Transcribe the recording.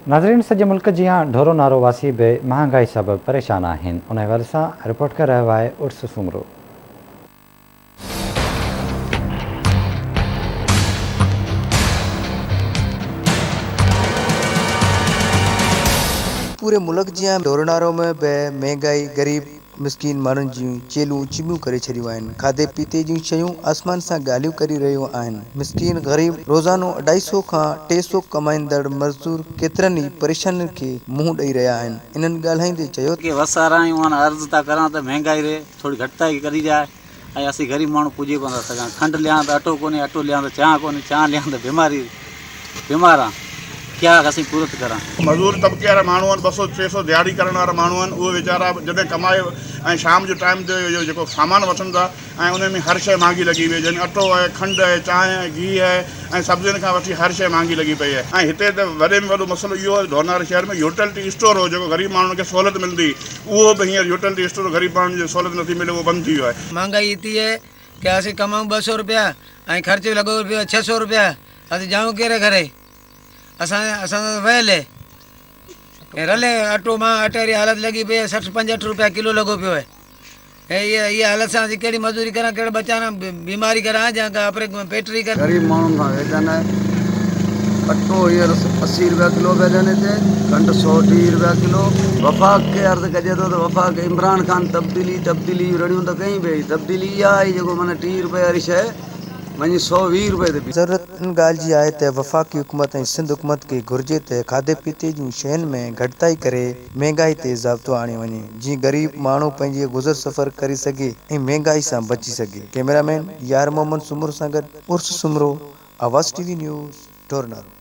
नाज़रीन, सॼे मुल्क जी ढोरो नारो वासी भी महांगाई सबब परेशान आहिनि। उन हवाले सां रिपोर्ट करे रहियो आहे उर्स सुमरो। पूरे मुल्क जी ढोरनारो में बि महंगाई गरीब मिसकिन माण्हुनि जूं चेलूं चिमियूं करे छॾियूं आहिनि। खाधे पीते जूं शयूं आसमान सां ॻाल्हियूं करे रहियूं आहिनि। मिसकिन गरीब रोज़ानो 250 खां 300 कमाईंदड़ मज़दूर केतिरनि ई परेशानियुनि खे मुंहुं ॾेई रहिया आहिनि। इन्हनि ॻाल्हाईंदे चयो कि वसारा आहियूं, अर्ज़ था करां त महांगाई रे थोड़ी घटिताई करी जाए ऐं असीं गरीब माण्हू पुॼी कोन था सघां। खंड लियां त अटो कोन्हे, अटो लियां त चांहि कोन्हे, चांहि लियां त बीमार आहे। क्या असीं पूरत करां? मज़दूर तबके वारा माण्हू आहिनि, 200-300 दिहाड़ी करण वारा माण्हू आहिनि, उहे वीचारा जॾहिं कमाए ऐं शाम जो टाइम ते इहो जेको सामान वठनि था ऐं उन में हर शइ महांगी लॻी वई आहे। जंहिं अटो आहे, खंडु आहे, चांहि आहे, गिहु आहे ऐं सब्जियुनि खां वठी हर शइ महांगी लॻी पई आहे। ऐं हिते त वॾे में वॾो मसइलो इहो आहे, ढोरनार शहर में यूटिलिटी स्टोर हो जेको ग़रीब माण्हुनि खे सहूलियत मिलंदी, उहो बि हींअर यूटिलिटी स्टोर ग़रीब माण्हुनि खे सहूलियत नथी मिले, उहो बंदि थी वियो आहे। महंगाई इतनी है कि असीं कमाऊं 200 रुपया ऐं ख़र्चो लॻो पियो 600 रुपया। असीं जाऊं कहिड़े घरे? असां वयल है रले अटो मां अटे वारी हालत लगी पई है, 60-65 रुपया किलो लॻो पियो है। ये हालत सां असीं कहिड़ी मज़दूरी करां, कहिड़े बच्चा बीमारी करां या पेटरी करां? गरीब माण्हुनि खां वेठन अटो हींअर 80 रुपया किलो पिया ॾियनि हिते, खंडु 130 रुपया किलो। वफ़ाक़ खे अर्ज़ु कजे थो त वफ़ाक़ इमरान ख़ान तब्दीली रड़ियूं त कई पई। तब्दीली इहा आई जेको माना 30 रुपए वारी शइ वञी 120 रुपए ते। ज़रूरत इन ॻाल्हि जी आहे त वफ़ाक़ी हुकूमत ऐं सिंध हुकूमत खे घुर्जे त खाधे पीते जूं शयुनि में घटिताई करे महांगाई ते ज़ाब्तो आणियो वञे, जीअं गरीब माण्हू पंहिंजे गुज़र सफ़र करे सघे ऐं महांगाई सां बची सघे। कैमरामैन यार मोहम्मद सुमरो सां गॾु उर्स सुमरो, आवाज़ TV न्यूज़, ढोरनारो।